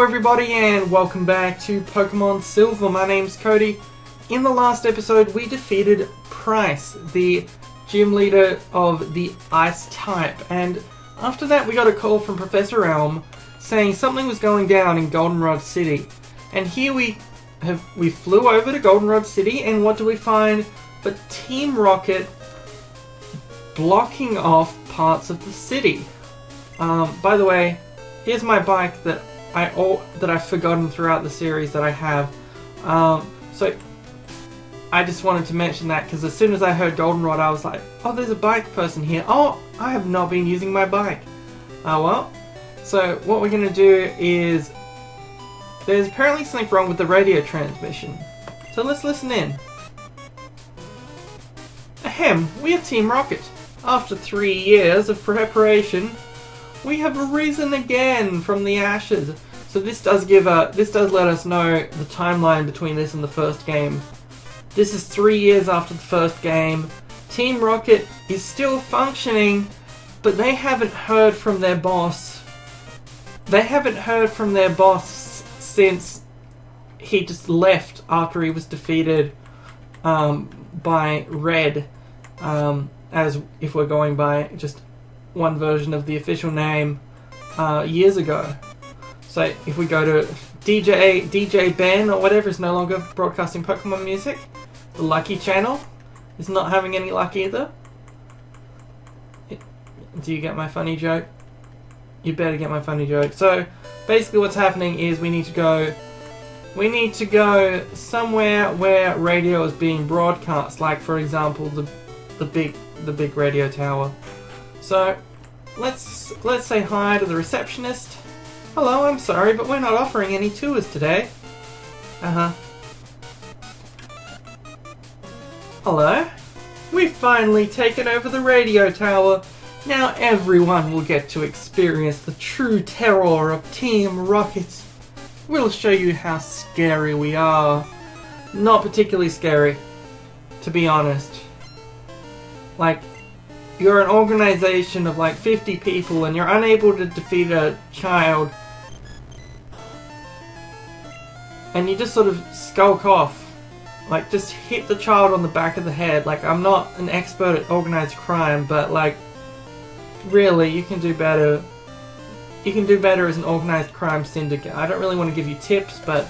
everybody and welcome back to Pokemon Silver. My name's Cody. In the last episode we defeated Pryce, the gym leader of the Ice type, and after that we got a call from Professor Elm saying something was going down in Goldenrod City. And here we flew over to Goldenrod City, and what do we find but Team Rocket blocking off parts of the city. By the way, here's my bike that I've forgotten throughout the series that I have. So I just wanted to mention that because as soon as I heard Goldenrod, I was like, oh, there's a bike person here. Oh, I have not been using my bike. Oh well. So what we're going to do is, there's apparently something wrong with the radio transmission. So let's listen in. Ahem, we are Team Rocket. After 3 years of preparation, we have arisen again from the ashes. So this does let us know the timeline between this and the first game. This is 3 years after the first game. Team Rocket is still functioning, but they haven't heard from their boss. They haven't heard from their boss since he just left after he was defeated by Red. As if we're going by just one version of the official name years ago. So if we go to DJ Ben or whatever is no longer broadcasting Pokemon music. The Lucky channel is not having any luck either. Do you get my funny joke? You better get my funny joke. So basically what's happening is we need to go somewhere where radio is being broadcast, like for example the big radio tower. So let's say hi to the receptionist. Hello, I'm sorry, but we're not offering any tours today. Hello? We've finally taken over the radio tower. Now everyone will get to experience the true terror of Team Rocket. We'll show you how scary we are. Not particularly scary, to be honest. Like, you're an organization of like 50 people and you're unable to defeat a child. And you just sort of skulk off. Like, just hit the child on the back of the head. Like, I'm not an expert at organized crime, but like, really, you can do better. You can do better as an organized crime syndicate. I don't really want to give you tips, but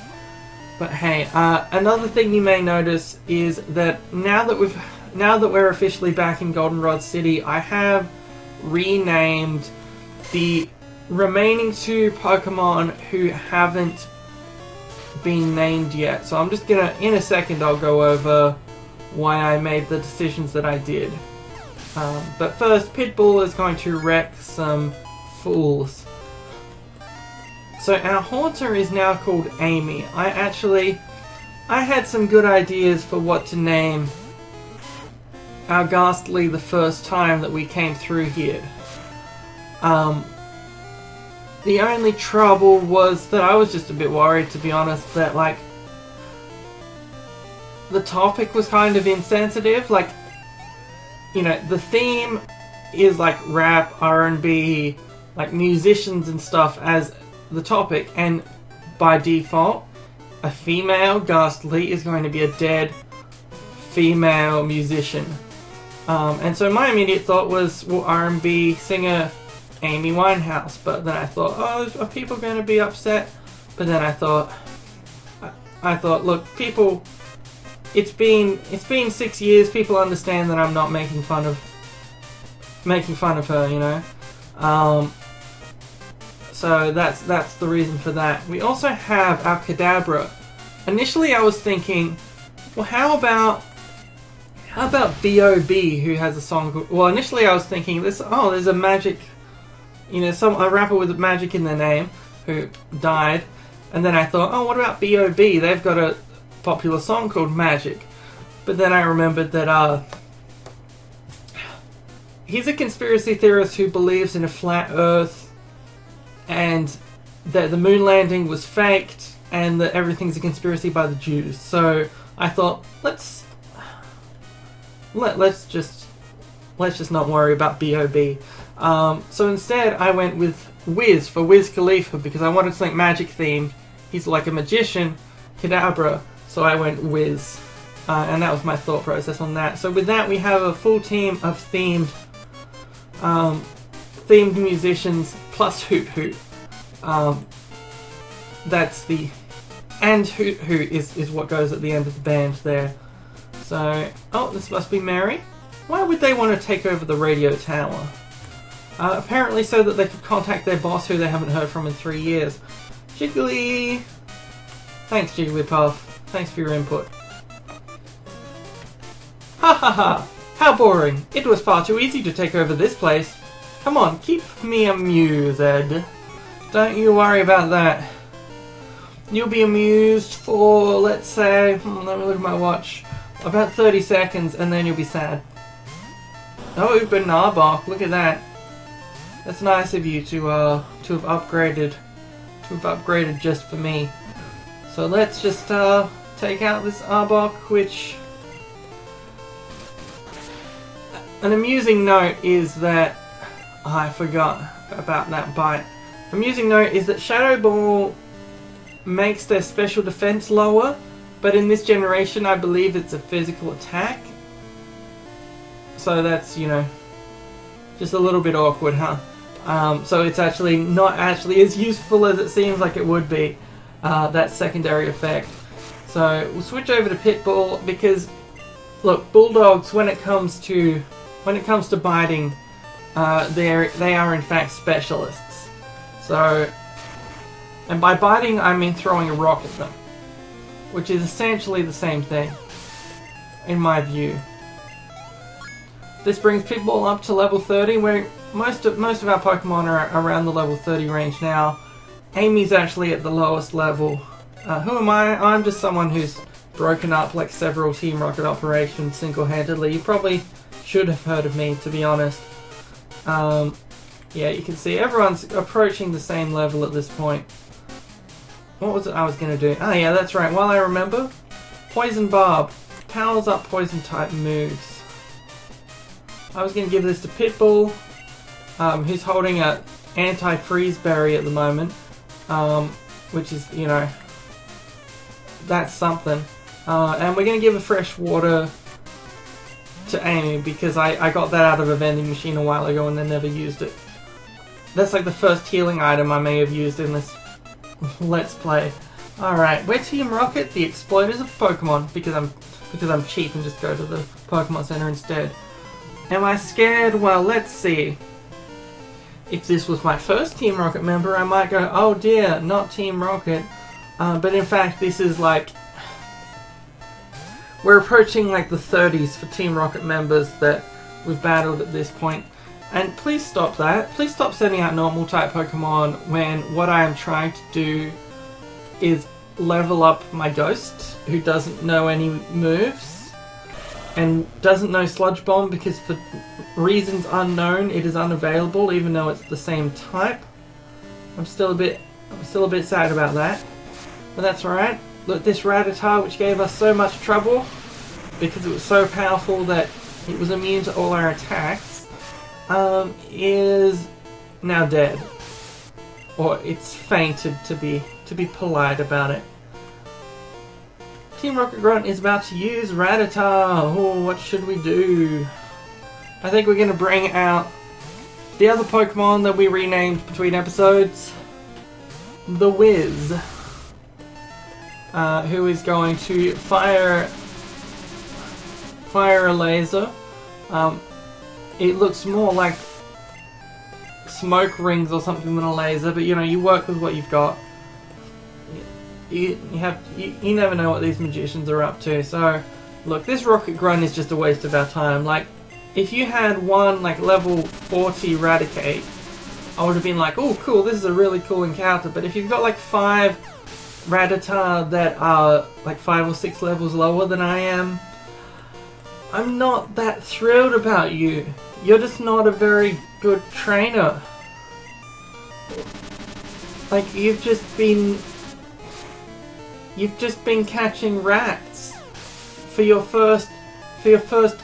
hey, another thing you may notice is that now that we're officially back in Goldenrod City, I have renamed the remaining 2 Pokemon who haven't been named yet. So I'm just gonna, in a second, I'll go over why I made the decisions that I did. But first, Pitbull is going to wreck some fools. So our Haunter is now called Amy. I had some good ideas for what to name our Ghastly the first time that we came through here. The only trouble was that I was just a bit worried, to be honest, that like the topic was kind of insensitive. Like, you know, the theme is like rap, R&B, like musicians and stuff as the topic, and by default a female Ghastly is going to be a dead female musician. And so my immediate thought was, well, R&B singer Amy Winehouse, but then I thought, oh, are people going to be upset? But then I thought, look, people, it's been 6 years. People understand that I'm not making fun of her, you know. So that's the reason for that. We also have our Kadabra. Initially, I was thinking, well, how about B.O.B. who has a song called... Well, initially I was thinking there's a magic, you know, a rapper with magic in their name who died, and then I thought, oh, what about B.O.B.? They've got a popular song called Magic. But then I remembered that he's a conspiracy theorist who believes in a flat Earth and that the moon landing was faked and that everything's a conspiracy by the Jews. So I thought, let's just not worry about B.O.B. So instead I went with Wiz for Wiz Khalifa because I wanted something magic themed. He's like a magician, Kadabra, so I went Wiz. And that was my thought process on that. So with that, we have a full team of themed musicians plus Hoot Hoot. That's the... And Hoot Hoot is what goes at the end of the band there. So... Oh, this must be Mary. Why would they want to take over the radio tower? Apparently so that they could contact their boss who they haven't heard from in 3 years. Jiggly! Thanks, Jigglypuff. Thanks for your input. Ha ha ha! How boring! It was far too easy to take over this place. Come on, keep me amused. Don't you worry about that. You'll be amused for, let's say, let me look at my watch, about 30 seconds, and then you'll be sad. Oh, Banarbok, look at that. That's nice of you to have upgraded just for me. So let's just take out this Arbok, which... An amusing note is that... Oh, I forgot about that bite. Amusing note is that Shadow Ball makes their special defense lower, but in this generation I believe it's a physical attack. So that's, you know, just a little bit awkward, huh? So it's actually not actually as useful as it seems like it would be, that secondary effect. So we'll switch over to Pitbull because, look, Bulldogs, when it comes to biting, they are in fact specialists. So, and by biting I mean throwing a rock at them, which is essentially the same thing, in my view. This brings Pitbull up to level 30, where most of our Pokemon are around the level 30 range now. Amy's actually at the lowest level. Who am I? I'm just someone who's broken up like several Team Rocket operations single-handedly. You probably should have heard of me, to be honest. Yeah, you can see everyone's approaching the same level at this point. What was it I was going to do? Ah, yeah, that's right. While I remember, Poison Barb powers up Poison-type moves. I was going to give this to Pitbull, who's holding an anti-freeze berry at the moment, which is, you know, that's something. And we're going to give a fresh water to Amy because I got that out of a vending machine a while ago and then never used it. That's like the first healing item I may have used in this Let's Play. Alright, we're Team Rocket, the exploiters of Pokemon, because I'm cheap and just go to the Pokemon Center instead. Am I scared? Well, let's see. If this was my first Team Rocket member, I might go, oh dear, not Team Rocket. But in fact, this is like... We're approaching like the 30s for Team Rocket members that we've battled at this point. And please stop that. Please stop sending out normal type Pokemon when what I am trying to do is level up my Ghost, who doesn't know any moves. And doesn't know Sludge Bomb because for reasons unknown it is unavailable even though it's the same type. I'm still a bit sad about that. But that's alright. Look, this Rattata, which gave us so much trouble because it was so powerful that it was immune to all our attacks, is now dead. Or it's fainted, to be polite about it. Team Rocket Grunt is about to use Rattata. Oh, what should we do? I think we're going to bring out the other Pokemon that we renamed between episodes. The Wiz. Who is going to fire a laser. It looks more like smoke rings or something than a laser, but you know, you work with what you've got. You never know what these magicians are up to. So look, this Rocket Grunt is just a waste of our time. Like, if you had one like level 40 Raticate, I would have been like, oh cool, this is a really cool encounter. But if you've got like 5 Rattata that are like 5 or 6 levels lower than I am, I'm not that thrilled about you. You're just not a very good trainer. Like, you've just been catching rats for your first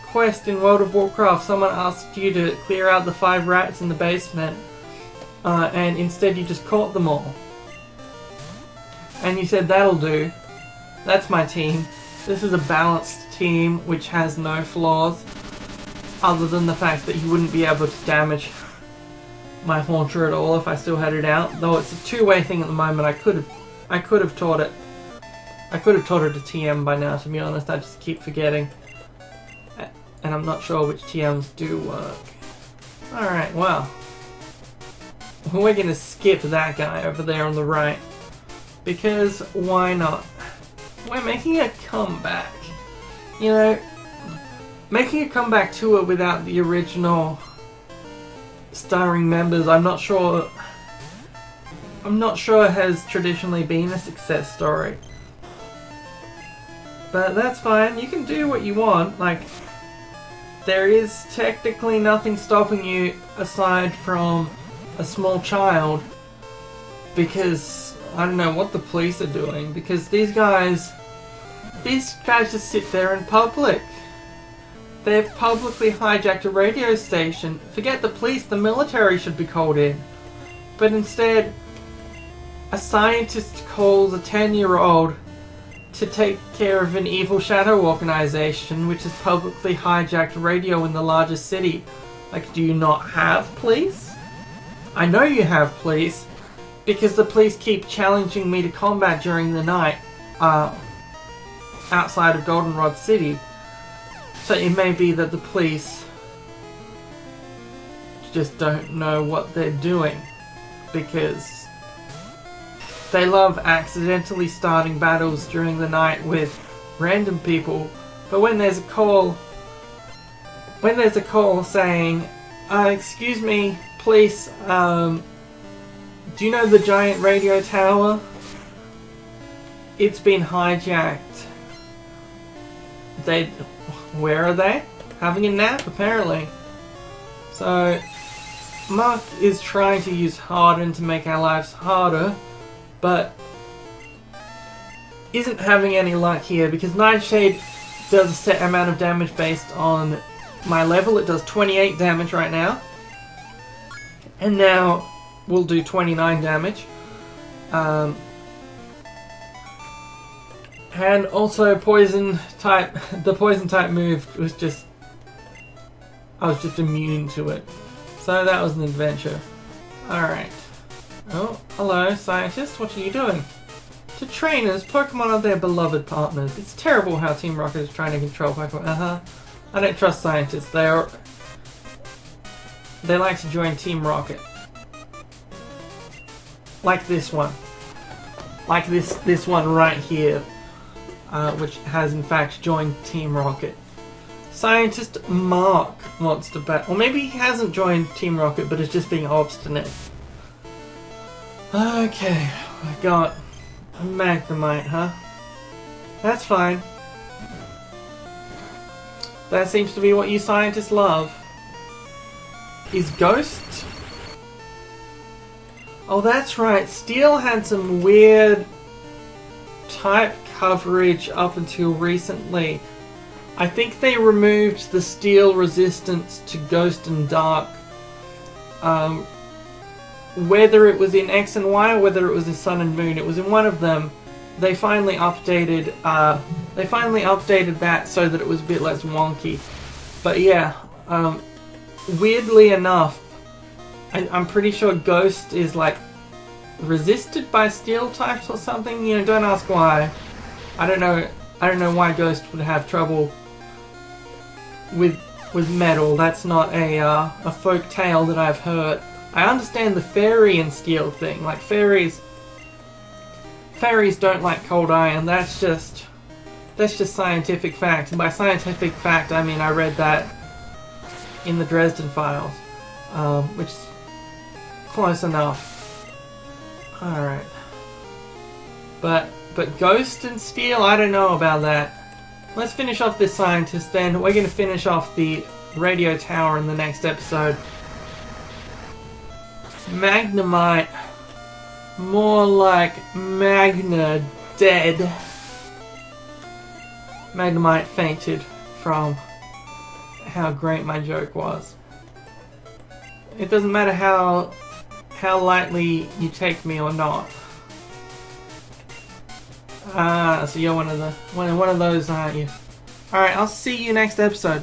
quest in World of Warcraft. Someone asked you to clear out the 5 rats in the basement, and instead you just caught them all. And you said, that'll do. That's my team. This is a balanced team which has no flaws, other than the fact that you wouldn't be able to damage my Haunter at all if I still had it out. Though it's a two-way thing at the moment. I could have taught it. I could have taught it to TM by now, to be honest. I just keep forgetting. And I'm not sure which TMs do work. Alright, well. We're gonna skip that guy over there on the right. Because why not? We're making a comeback. You know, making a comeback to it without the original starring members, I'm not sure has traditionally been a success story. But that's fine, you can do what you want. Like, there is technically nothing stopping you aside from a small child, because I don't know what the police are doing, because these guys just sit there in public. They've publicly hijacked a radio station. Forget the police, the military should be called in. But instead, a scientist calls a 10-year-old to take care of an evil shadow organization which has publicly hijacked radio in the largest city. Like, do you not have police? I know you have police, because the police keep challenging me to combat during the night outside of Goldenrod City. So it may be that the police just don't know what they're doing, because they love accidentally starting battles during the night with random people. But when there's a call saying, excuse me, police, do you know the giant radio tower? It's been hijacked. Where are they? Having a nap, apparently. So, Mark is trying to use Harden to make our lives harder, but isn't having any luck here, because Nightshade does a set amount of damage based on my level. It does 28 damage right now. And now we'll do 29 damage. And also poison type, the poison type move was just, I was just immune to it. So that was an adventure. Alright. Oh, hello scientist, what are you doing? To trainers, Pokemon are their beloved partners. It's terrible how Team Rocket is trying to control Pokemon. I don't trust scientists. They like to join Team Rocket. Like this one. Like this one right here. Which has in fact joined Team Rocket. Scientist Mark wants to bet, or maybe he hasn't joined Team Rocket but is just being obstinate. Okay, I got a Magnemite, huh? That's fine. That seems to be what you scientists love. Is Ghost? Oh, that's right. Steel had some weird type coverage up until recently. I think they removed the steel resistance to Ghost and Dark. Whether it was in X and Y or whether it was in Sun and Moon, it was in one of them. They finally updated. That so that it was a bit less wonky. But yeah, weirdly enough, I'm pretty sure Ghost is like resisted by steel types or something. You know, don't ask why. I don't know why Ghost would have trouble with metal. That's not a folk tale that I've heard. I understand the fairy and steel thing. Like fairies don't like cold iron. That's just scientific fact. And by scientific fact, I mean I read that in the Dresden Files, which is close enough. All right, but Ghost and Steel, I don't know about that. Let's finish off this scientist then. We're going to finish off the radio tower in the next episode. Magnemite. More like Magna dead. Magnemite fainted from how great my joke was. It doesn't matter how how lightly you take me or not. Ah, so you're one of those, aren't you? Alright, I'll see you next episode.